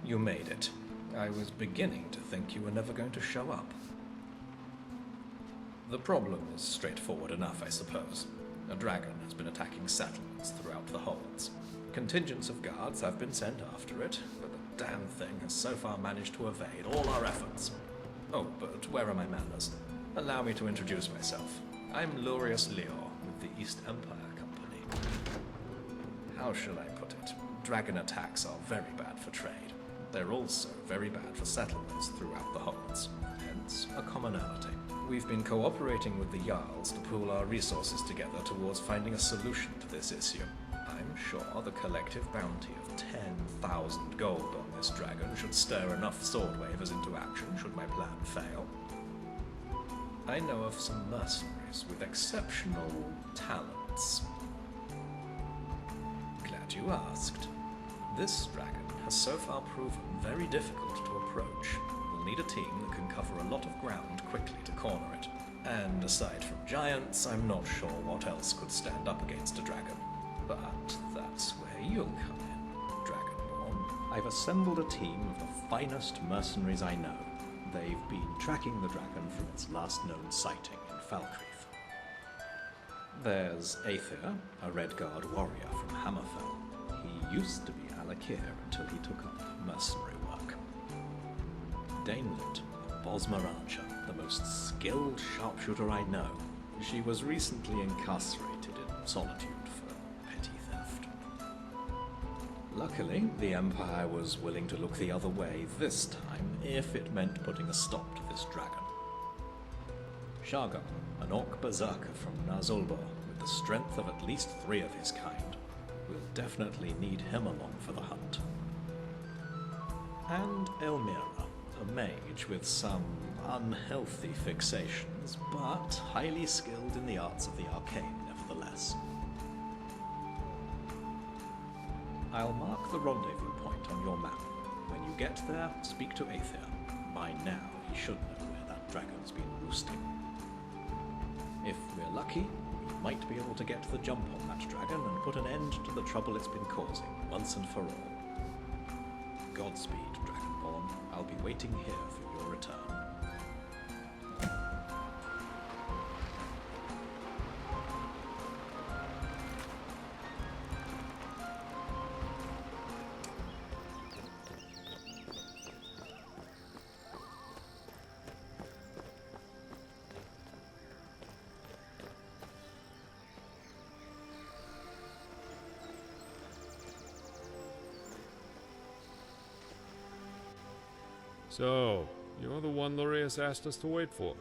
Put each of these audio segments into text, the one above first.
You made it. I was beginning to think you were never going to show up. The problem is straightforward enough, I suppose. A dragon has been attacking settlements throughout the holds. Contingents of guards have been sent after it, but the damn thing has so far managed to evade all our efforts. Oh, but where are my manners? Allow me to introduce myself. I'm Lurius Leor with the East Empire Company. How shall I put it? Dragon attacks are very bad for trade. They're also very bad for settlements throughout the holds, hence a commonality. We've been cooperating with the Jarls to pool our resources together towards finding a solution to this issue. I'm sure the collective bounty of 10,000 gold on this dragon should stir enough sword wavers into action should my plan fail. I know of some mercenaries with exceptional talents. Glad you asked. This dragon has so far proven very difficult to approach. We'll need a team that can cover a lot of ground quickly to corner it. And aside from giants, I'm not sure what else could stand up against a dragon. But that's where you'll come in, Dragonborn. I've assembled a team of the finest mercenaries I know. They've been tracking the dragon from its last known sighting in Falkreath. There's Aether, a Redguard warrior from Hammerfell. He used to be Alakir until he took up mercenary work. Danelit, a Bosmer archer, the most skilled sharpshooter I know. She was recently incarcerated in Solitude for petty theft. Luckily, the Empire was willing to look the other way this time, if it meant putting a stop to this dragon. Shargar, an Orc berserker from Nazulbor, with the strength of at least 3 of his kind. We'll definitely need him along for the hunt. And Elmira, a mage with some unhealthy fixations, but highly skilled in the arts of the arcane nevertheless. I'll mark the rendezvous point on your map. When you get there, speak to Aether. By now, he should know where that dragon's been roosting. If we're lucky, we might be able to get the jump on that dragon and put an end to the trouble it's been causing, once and for all. Godspeed, Dragonborn. I'll be waiting here for your return. So, you're the one Lurius asked us to wait for.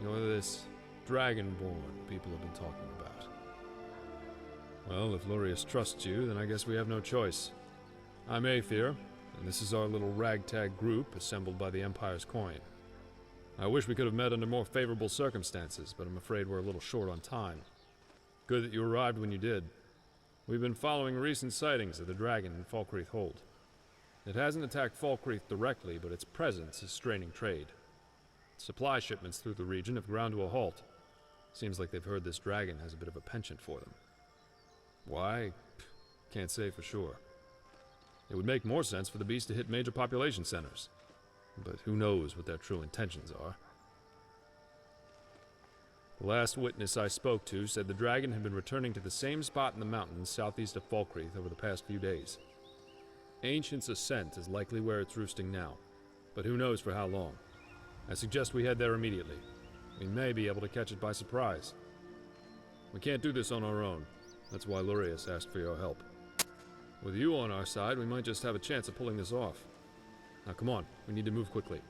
You're this Dragonborn people have been talking about. Well, if Lurius trusts you, then I guess we have no choice. I'm Aether, and this is our little ragtag group assembled by the Empire's coin. I wish we could have met under more favorable circumstances, but I'm afraid we're a little short on time. Good that you arrived when you did. We've been following recent sightings of the dragon in Falkreath Hold. It hasn't attacked Falkreath directly, but its presence is straining trade. Supply shipments through the region have ground to a halt. Seems like they've heard this dragon has a bit of a penchant for them. Why? Can't say for sure. It would make more sense for the beast to hit major population centers. But who knows what their true intentions are. The last witness I spoke to said the dragon had been returning to the same spot in the mountains southeast of Falkreath over the past few days. Ancient's Ascent is likely where it's roosting now, but who knows for how long. I suggest we head there immediately. We may be able to catch it by surprise. We can't do this on our own. That's why Lurius asked for your help. With you on our side, we might just have a chance of pulling this off. Now come on, we need to move quickly.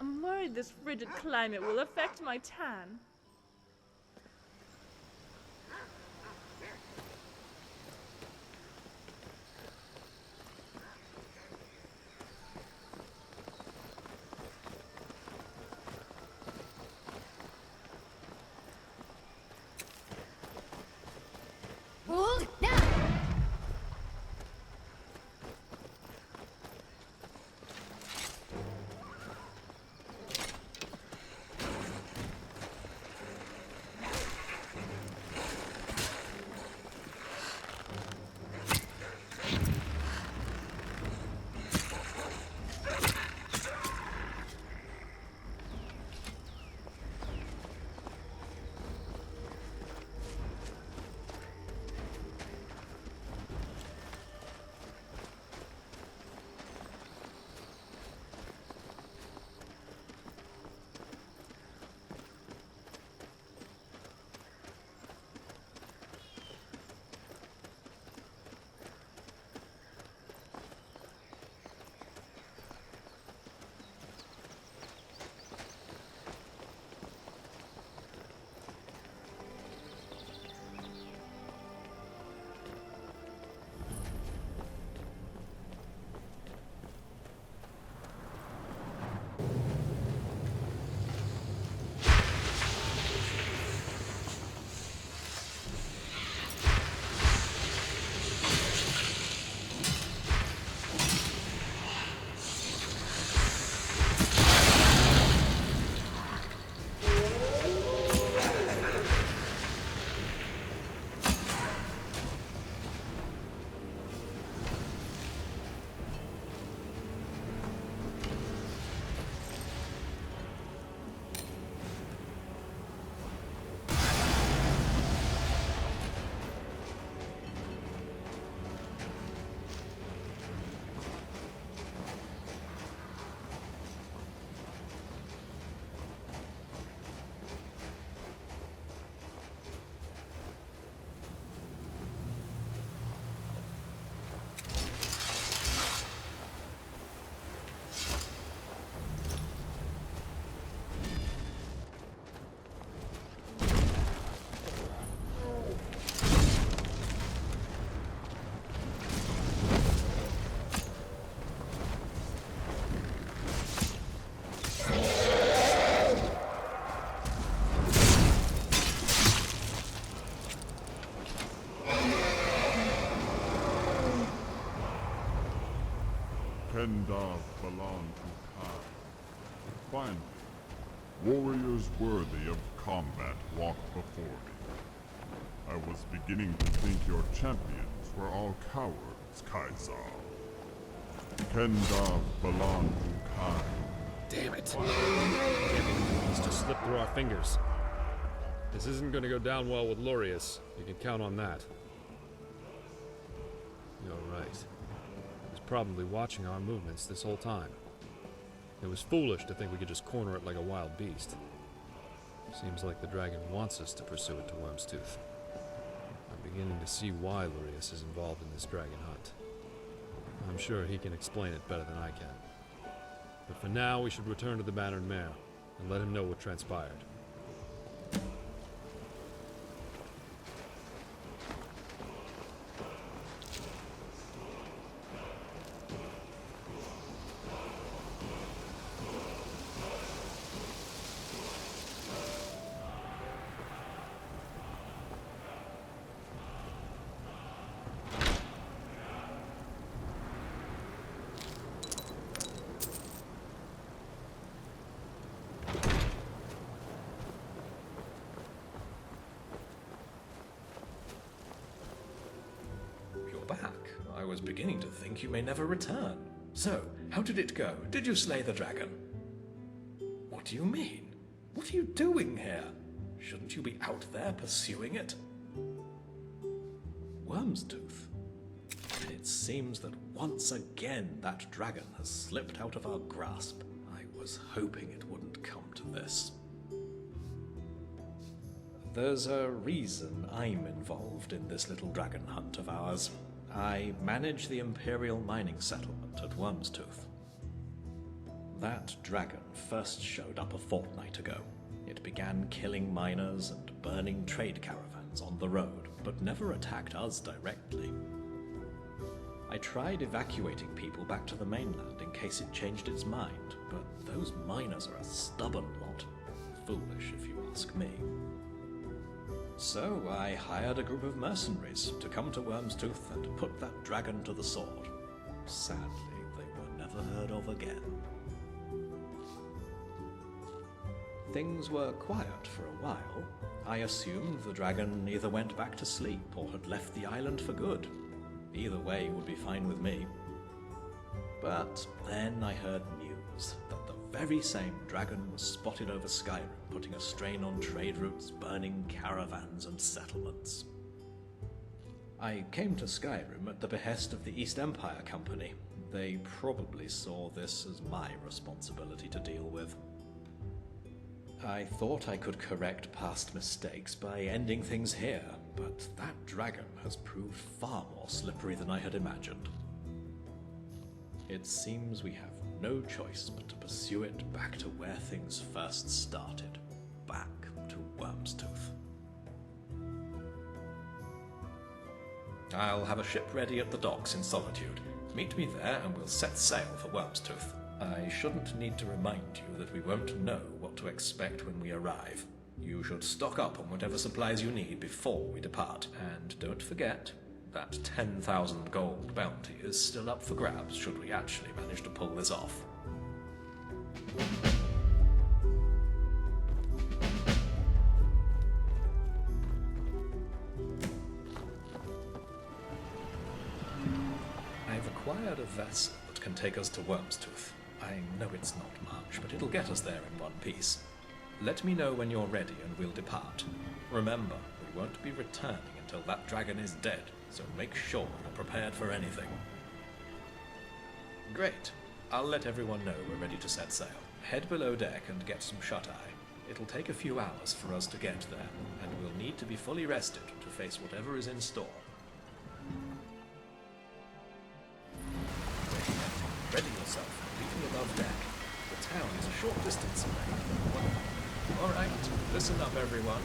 I'm worried this frigid climate will affect my tan. Kendav belong to Kai. Finally, warriors worthy of combat walk before me. I was beginning to think your champions were all cowards, Kaisar. Kendav belong to Kai. Damn it! It's just slipped through our fingers. This isn't going to go down well with Lorius. You can count on that. You're right. He was probably watching our movements this whole time. It was foolish to think we could just corner it like a wild beast. Seems like the dragon wants us to pursue it to Wyrmstooth. I'm beginning to see why Lorius is involved in this dragon hunt. I'm sure he can explain it better than I can. But for now, we should return to the Bannered Mare and let him know what transpired. Back. I was beginning to think you may never return. So, how did it go? Did you slay the dragon? What do you mean? What are you doing here? Shouldn't you be out there pursuing it? Wyrmstooth. It seems that once again that dragon has slipped out of our grasp. I was hoping it wouldn't come to this. There's a reason I'm involved in this little dragon hunt of ours. I manage the Imperial mining settlement at Wyrmstooth. That dragon first showed up a fortnight ago. It began killing miners and burning trade caravans on the road, but never attacked us directly. I tried evacuating people back to the mainland in case it changed its mind, but those miners are a stubborn lot. Foolish, if you ask me. So I hired a group of mercenaries to come to Wyrmstooth and put that dragon to the sword. Sadly, they were never heard of again. Things were quiet for a while. I assumed the dragon either went back to sleep or had left the island for good. Either way would be fine with me. But then I heard news that the very same dragon was spotted over Skyrim, putting a strain on trade routes, burning caravans and settlements. I came to Skyrim at the behest of the East Empire Company. They probably saw this as my responsibility to deal with. I thought I could correct past mistakes by ending things here, but that dragon has proved far more slippery than I had imagined. It seems we have no choice but to pursue it back to where things first started. Back to Wyrmstooth. I'll have a ship ready at the docks in Solitude. Meet me there and we'll set sail for Wyrmstooth. I shouldn't need to remind you that we won't know what to expect when we arrive. You should stock up on whatever supplies you need before we depart. And don't forget, that 10,000 gold bounty is still up for grabs should we actually manage to pull this off. I've acquired a vessel that can take us to Wyrmstooth. I know it's not much, but it'll get us there in one piece. Let me know when you're ready and we'll depart. Remember, we won't be returning until that dragon is dead, so make sure you're prepared for anything. Great. I'll let everyone know we're ready to set sail. Head below deck and get some shut-eye. It'll take a few hours for us to get there, and we'll need to be fully rested to face whatever is in store. Ready yourself. Briefing above deck. The town is a short distance away. Alright, listen up everyone.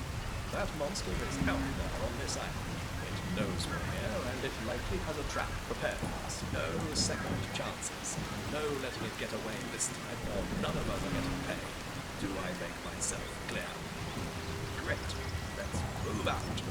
That monster is out there on this island. It knows we're here, and it likely has a trap prepared for us. No second chances. No letting it get away this time, or none of us are getting paid. Do I make myself clear? Great. Let's move out.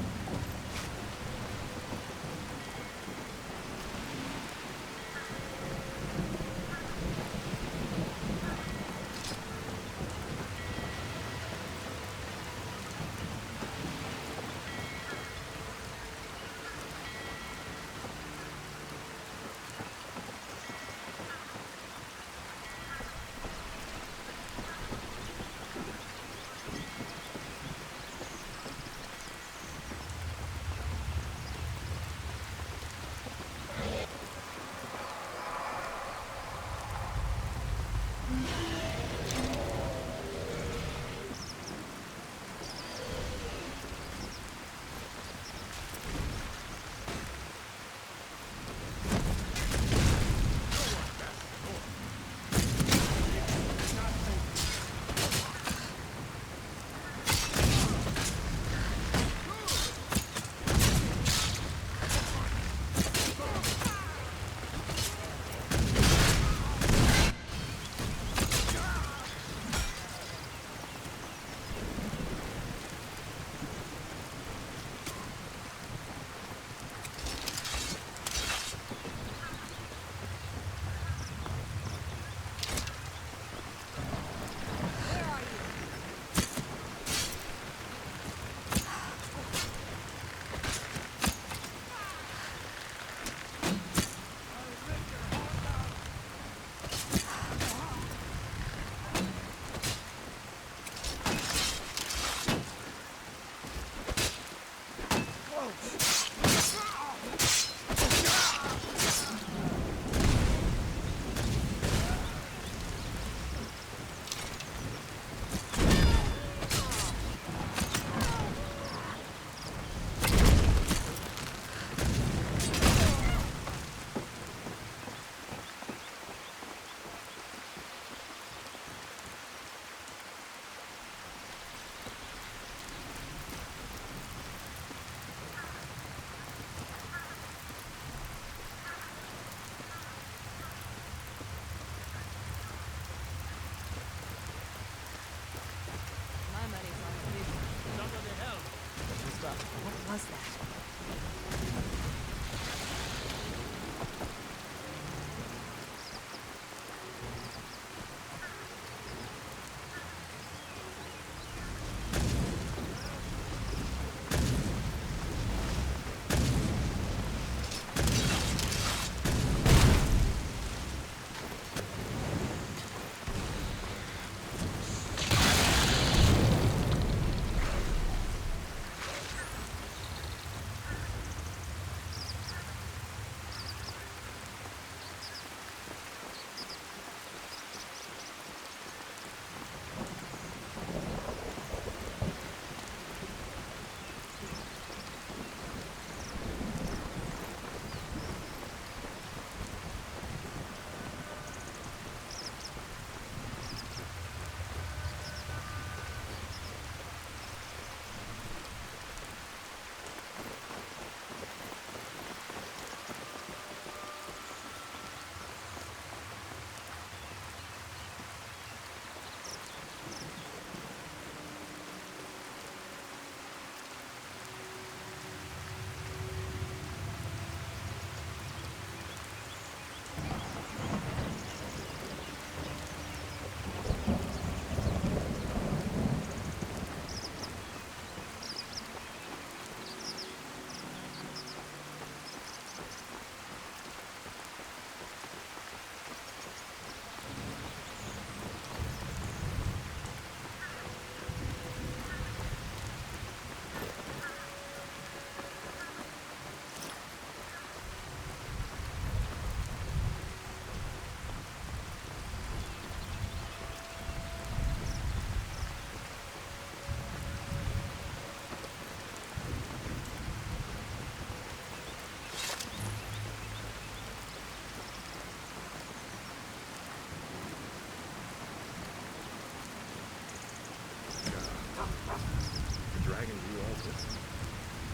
was that?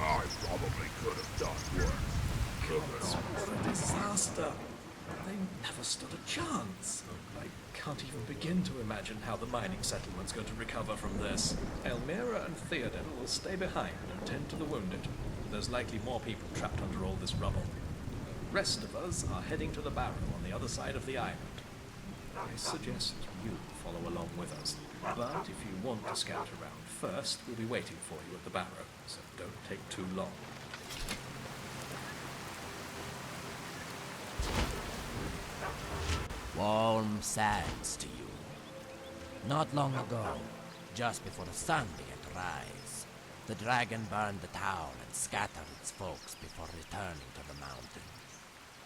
I probably could have done worse. Gods, what a disaster! They never stood a chance. I can't even begin to imagine how the mining settlement's going to recover from this. Elmira and Theoden will stay behind and tend to the wounded. There's likely more people trapped under all this rubble. The rest of us are heading to the barrow on the other side of the island. I suggest you follow along with us. But if you want to scout around first, we'll be waiting for you at the barrow, so don't take too long. Warm sands to you. Not long ago, just before the sun began to rise, the dragon burned the town and scattered its folks before returning to the mountain.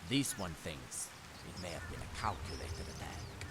This one thinks it may have been a calculated attack.